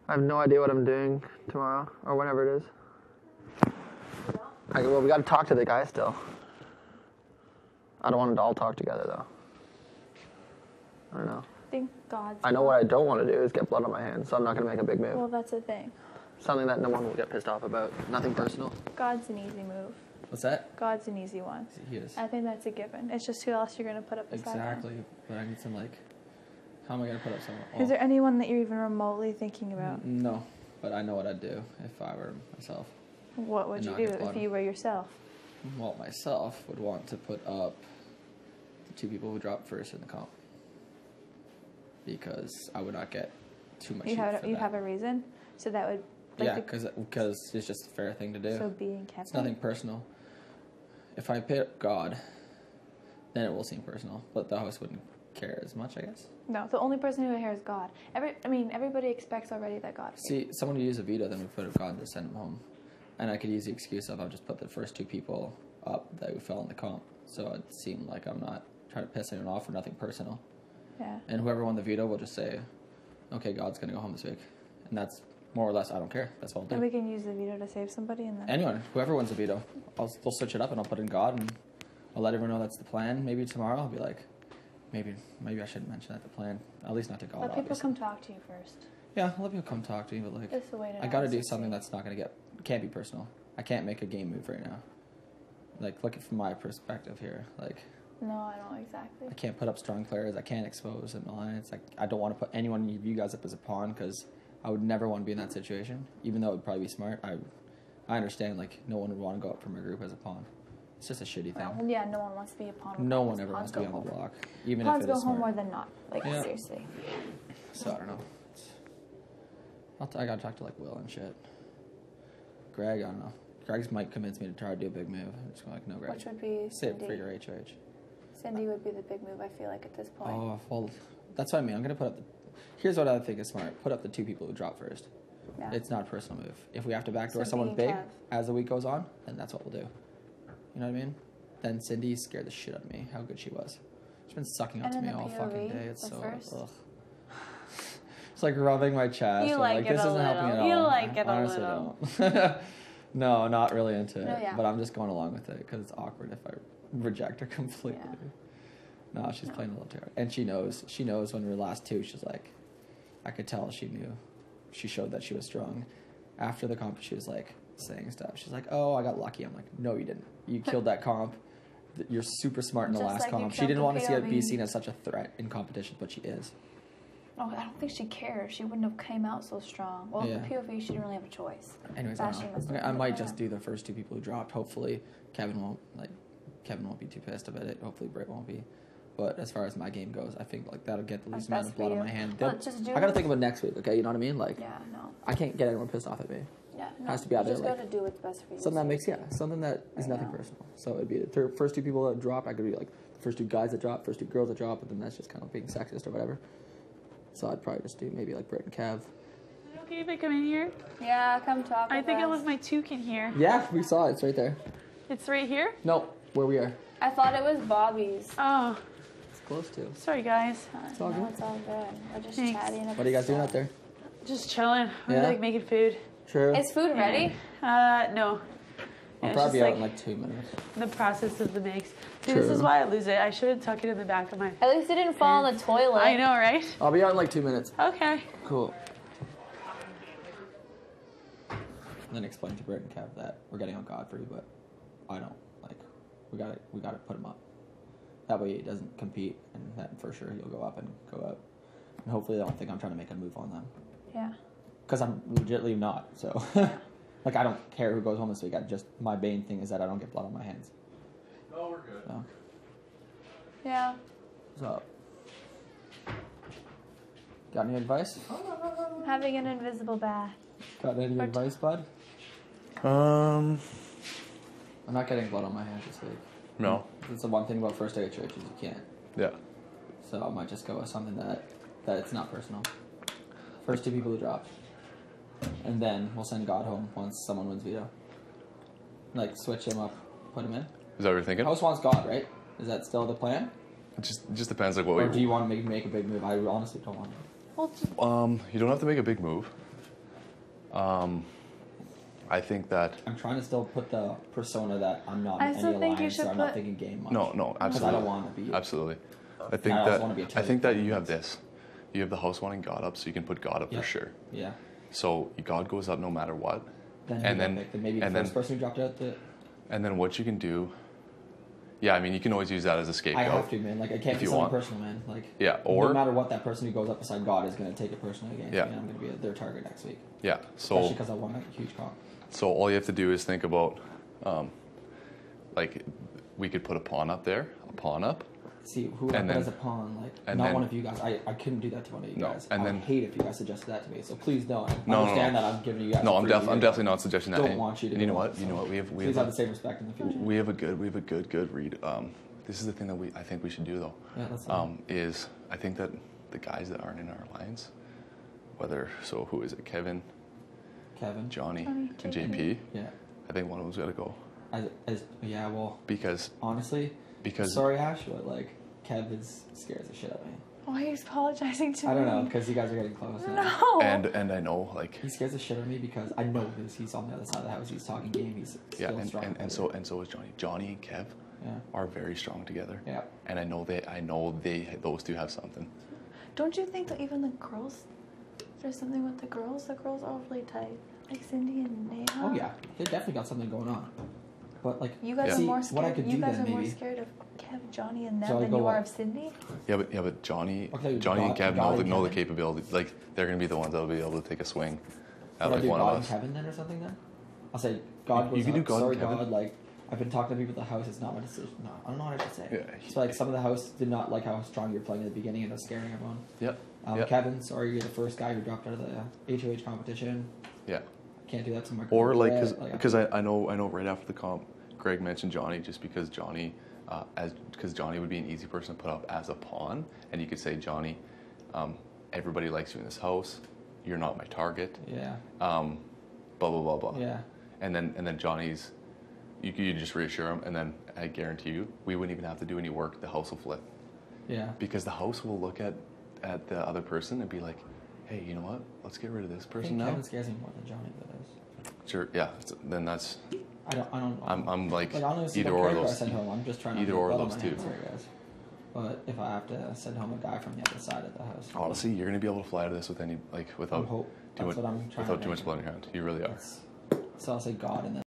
I have no idea what I'm doing tomorrow or whenever it is. Well, we got to talk to the guy still. I don't want them to all talk together, though. I don't know. I think God's... I know what I don't want to do is get blood on my hands, so I'm not going to make a big move. Well, that's the thing. Something that no one will get pissed off about. Nothing personal. God's an easy move. What's that? God's an easy one. He is. I think that's a given. It's just who else you're going to put up beside him. Exactly. But I need some, like... How am I going to put up someone? Is there anyone that you're even remotely thinking about? No. But I know what I'd do if I were myself. What would you do if you were yourself? Well, myself would want to put up the 2 people who dropped first in the comp. Because I would not get too much heat for that. You have a reason? So that would... Like yeah, because it's just a fair thing to do. So being Kevin? It's nothing personal. If I pick God, then it will seem personal. But the host wouldn't care as much, I guess. No, the only person who cares is God. Everybody expects already that God... See, someone would use a veto, then we put a God to send him home. And I could use the excuse of I'll just put the first 2 people up that fell in the comp. So it seemed like I'm not trying to piss anyone off or nothing personal. Yeah. And whoever won the veto will just say, okay, God's going to go home this week. And that's more or less, I don't care. That's all I'll do. And we can use the veto to save somebody? And then... Anyone. Whoever wins the veto. They'll switch it up and I'll put in God and I'll let everyone know that's the plan. Maybe tomorrow I'll be like, maybe I shouldn't mention that the plan. At least not to God, Let people obviously. come talk to you first. Yeah, I'll let people come talk to me, but like, It's the way to I got to do something that's not going to can't be personal. I can't make a game move right now. Like, look at from my perspective here. Like, no, I don't exactly. I can't put up strong players. I can't expose an alliance. Like, I don't want to put anyone of you guys up as a pawn because I would never want to be in that situation. Even though it would probably be smart, I understand, like, no one would want to go up from a group as a pawn. It's just a shitty thing. Well, yeah, no one wants to be a pawn. No one ever wants to be on the block. Even Pawns if it go is home smart. more than not. Like, Yeah. seriously. So, I don't know. I gotta talk to, like, Will and shit. Graig, I don't know. Graig might convince me to try to do a big move. I'm just going like, no, Graig. Which would be Save Cindy. for your HOH. Cindy would be the big move, I feel like, at this point. Oh, well, that's what I mean. I'm going to put up the... Here's what I think is smart. Put up the 2 people who drop first. Yeah. It's not a personal move. If we have to backdoor So someone being big Kev. as the week goes on, then that's what we'll do. You know what I mean? Then Cindy scared the shit out of me, how good she was. She's been sucking up And to in me the all fucking POV day. It's so... first? Ugh. It's like rubbing my chest. You I'm like it this a isn't helping little. at all. You like it a Honestly little. don't. No, not really into it. No, yeah. But I'm just going along with it because it's awkward if I reject her completely. Yeah. No, she's playing a little too hard. And she knows when we were last 2, she's like, I could tell she knew. She showed that she was strong. After the comp, she was like saying stuff. She's like, oh, I got lucky. I'm like, no, you didn't. You killed that comp. You're super smart in the Just last like you comp. She killed didn't the want to see it be POV. seen as such a threat in competition, but she is. Oh, I don't think she cares. She wouldn't have came out so strong. Well, Yeah. the POV, she didn't really have a choice. Anyways, I don't know. I might just do the first 2 people who dropped. Hopefully, Kevin won't be too pissed about it. Hopefully, Britt won't be. But as far as my game goes, I think like that'll get the least amount of blood on my hand. Well, just do I gotta think of it next week, okay? You know what I mean? Like, Yeah, no. I can't get anyone pissed off at me. Yeah, no. Has to be out you there, just like, gotta do what's best for you. Something that makes something that is Right nothing now. personal. So it'd be the first 2 people that drop. I could be like the first 2 guys that drop, first 2 girls that drop, but then that's just kind of being sexist or whatever. So I'd probably just do maybe like Britt and Kev. Okay, if I come in here, Yeah, come talk I with think I us. left my toque in here. Yeah, we saw it. It's right there. It's right here? No, where we are. I thought it was Bobby's. Oh, It's close to. sorry guys. It's all No, good. it's all good. We're just Thanks. chatting. What are you guys doing out there? Just chilling. Yeah? I'm like making food. True. Is food ready? No. I'll Yeah, it's probably just be out like in like 2 minutes. the process of the mix. See, this is True. why I lose it. I should tuck it in the back of my... At least it didn't fall in the toilet. I know, right? I'll be out in like 2 minutes. Okay. Cool. And then explain to Britt and Kev that we're getting on Godfrey, but I don't like. We gotta put him up. That way he doesn't compete, and then for sure he'll go up and go out. And hopefully they don't think I'm trying to make a move on them. Yeah. Because I'm legitimately not. So, like, I don't care who goes home this week. My main thing is that I don't get blood on my hands. Oh, we're good. So, Yeah. what's up? Got any advice? Having an invisible bath. Got any advice, bud? Um, I'm not getting blood on my hands this week. no. That's the one thing about first aid church is you can't. Yeah. So I might just go with something that it's not personal. First 2 people who drop. And then we'll send God home once someone wins veto. Like, switch him up, put him in. Is that what you're thinking? Host wants God, right? Is that still the plan? It just depends, like, what Or do we... you want to make a big move? I honestly don't want to. Well, You don't have to make a big move. I think that I'm trying to still put the persona that I'm not I in still any think you alliance, should so I'm not put- thinking game much. no, Because absolutely. I don't want to be. Absolutely. I think I also that wanna be a I total think that you alliance. have this. You have the house wanting God up, so you can put God up Yep. for sure. Yeah. So God goes up no matter what. Then And who then- got picked? Maybe the and first then- person who dropped out. And then what you can do, yeah, I mean, you can always use that as a I scapegoat. have to, man. Like I can't If be you something want. personal, man. Like Yeah, no or matter what, that person who goes up beside God is going to take it personally against Yeah. me. And I'm going to be their target next week. yeah. Especially So because I won a huge comp. so all you have to do is think about, like, we could put a pawn up there, a pawn up. See, who would I And put then- as a pawn? Like, and not then- one of you guys. I couldn't do that to one of you No, guys. and I would then- hate if you guys suggested that to me. So please don't. No, Understand no. that I'm giving you guys. No, a I'm free I'm year. definitely not suggesting that. Don't And- want you to and you go know on, what? You know so what? We Please have the same respect in the future. we have a good read. This is the thing that I think we should do though. Yeah, that's Is I think that the guys that aren't in our alliance, who is it? Kevin, Johnny, and JP. Yeah. I think one of them's got to go Yeah. Well, because honestly, because sorry, Ash, but like, Kev scares the shit out of me. Why are you apologizing to me? I don't know, because you guys are getting close. now. No. and I know like He scares the shit out of me because I know he's on the other side of the house. He's talking game. He's yeah, still strong. and so is Johnny. Johnny and Kev Yeah. are very strong together. Yeah. And I know those two have something. Don't you think that even the girls, there's something with the girls? The girls are awfully tight. Like Cindy and Neha. Oh yeah, they definitely got something going on. But like, You guys Yeah. are more See, what I scared. could You do guys then, are more maybe- scared of Kev, Johnny, and them So I than go you are what? of Cindy. Yeah, but Johnny Okay, and God Kev and know the Kevin. capability. Like they're gonna be the ones that'll be able to take a swing at should I like do one God of and us. Kevin then or something then? I'll say God You goes can do up. God and Sorry, Kevin. God. Like I've been talking to people at the house. It's not my decision. No, I don't know what I should say. Yeah. So like some of the house did not like how strong you were playing at the beginning and it was scaring everyone. Yep. Kevin, sorry, you're the first guy who dropped out of the HOH competition. Yeah. Can't do that to my Or like girlfriend. because I know right after the comp, Graig mentioned Johnny just because Johnny because Johnny would be an easy person to put up as a pawn, and you could say Johnny, everybody likes you in this house. You're not my target. Yeah. Blah blah blah blah. Yeah. And then Johnny's, you just reassure him, and then I guarantee you, we wouldn't even have to do any work. The house will flip Yeah. because the house will look at the other person and be like, hey, you know what? Let's get rid of this I person think now. Kevin scares me more than Johnny does. Sure. Yeah. Then that's. I don't. I'm like I don't know either or I those. send home. I'm just trying to Either get or blood on those my two. hands here, guys. But if I have to send home a guy from the other side of the house, Honestly, you're gonna be able to fly to this with without hope. too That's much what I'm trying without to too much make. blood in your hand. You really are. So I'll say God and then